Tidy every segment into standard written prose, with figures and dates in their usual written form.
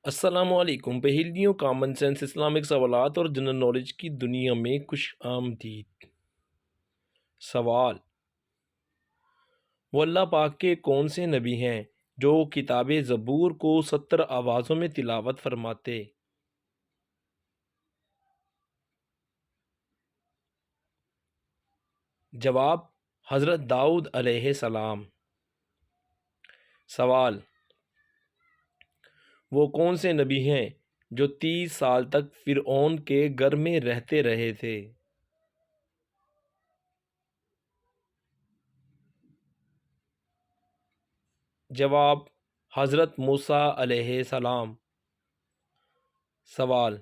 السلام علیکم۔ پہیلیوں، common sense, Islamic سوالات اور جنرل نالج کی دنیا میں خوش آمدید۔ سوال: وہ اللہ پاک کے کون سے نبی ہیں جو کتاب زبور کو 70 آوازوں میں تلاوت فرماتے؟ جواب: حضرت داؤد علیہ السلام۔ سوال: وہ کون سے نبی ہیں جو 30 سال تک فرعون کے گھر میں رہتے رہے تھے؟ جواب: حضرت موسیٰ علیہ السلام۔ سوال: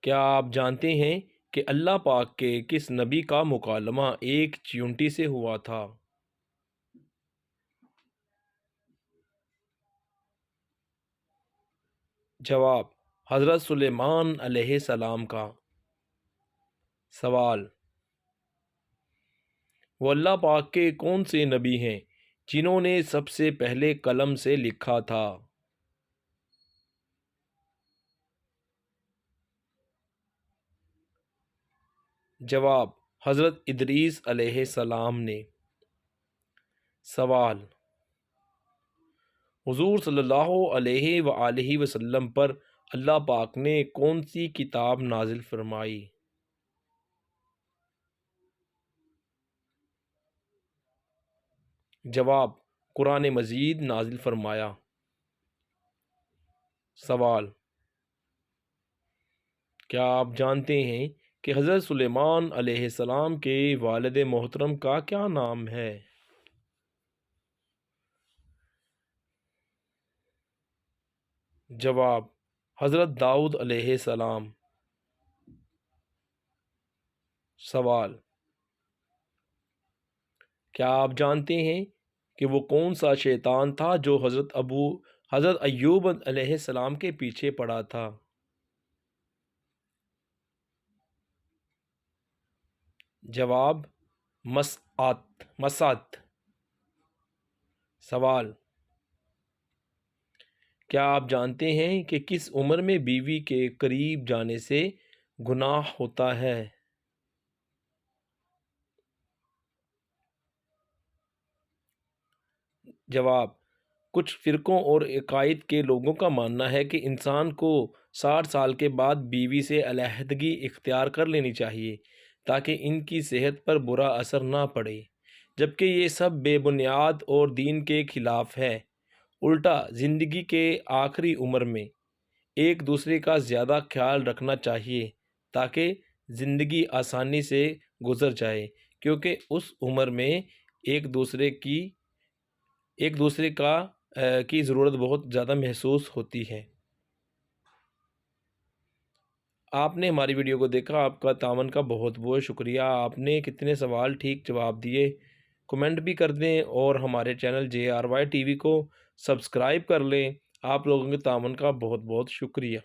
کیا آپ جانتے ہیں کہ اللہ پاک کے کس نبی کا مکالمہ ایک چیونٹی سے ہوا تھا؟ جواب: حضرت سلیمان علیہ السلام کا۔ سوال: وہ اللہ پاک کے کون سے نبی ہیں جنہوں نے سب سے پہلے قلم سے لکھا تھا؟ جواب: حضرت ادریس علیہ السلام نے۔ سوال: حضور صلی اللہ علیہ وآلہ وسلم پر اللہ پاک نے کون سی کتاب نازل فرمائی؟ جواب: قرآن مجید نازل فرمایا۔ سوال: کیا آپ جانتے ہیں کہ حضرت سلیمان علیہ السلام کے والد محترم کا کیا نام ہے؟ جواب: حضرت داؤد علیہ السلام۔ سوال: کیا آپ جانتے ہیں کہ وہ کون سا شیطان تھا جو حضرت ایوب علیہ السلام کے پیچھے پڑا تھا؟ جواب: مسعد۔ سوال: کیا آپ جانتے ہیں کہ کس عمر میں بیوی کے قریب جانے سے گناہ ہوتا ہے؟ جواب: کچھ فرقوں اور عقائد کے لوگوں کا ماننا ہے کہ انسان کو 60 سال کے بعد بیوی سے علیحدگی اختیار کر لینی چاہیے تاکہ ان کی صحت پر برا اثر نہ پڑے، جبکہ یہ سب بے بنیاد اور دین کے خلاف ہے۔ الٹا زندگی کے آخری عمر میں ایک دوسرے کا زیادہ خیال رکھنا چاہیے تاکہ زندگی آسانی سے گزر جائے، کیونکہ اس عمر میں ایک دوسرے کی ضرورت بہت زیادہ محسوس ہوتی ہے۔ آپ نے ہماری ویڈیو کو دیکھا، آپ کا تعاون کا بہت بہت شکریہ۔ آپ نے کتنے سوال ٹھیک جواب دیے، کمنٹ بھی کر دیں اور ہمارے چینل JRY TV کو سبسکرائب کر لیں۔ آپ لوگوں کے تعاون کا بہت بہت شکریہ۔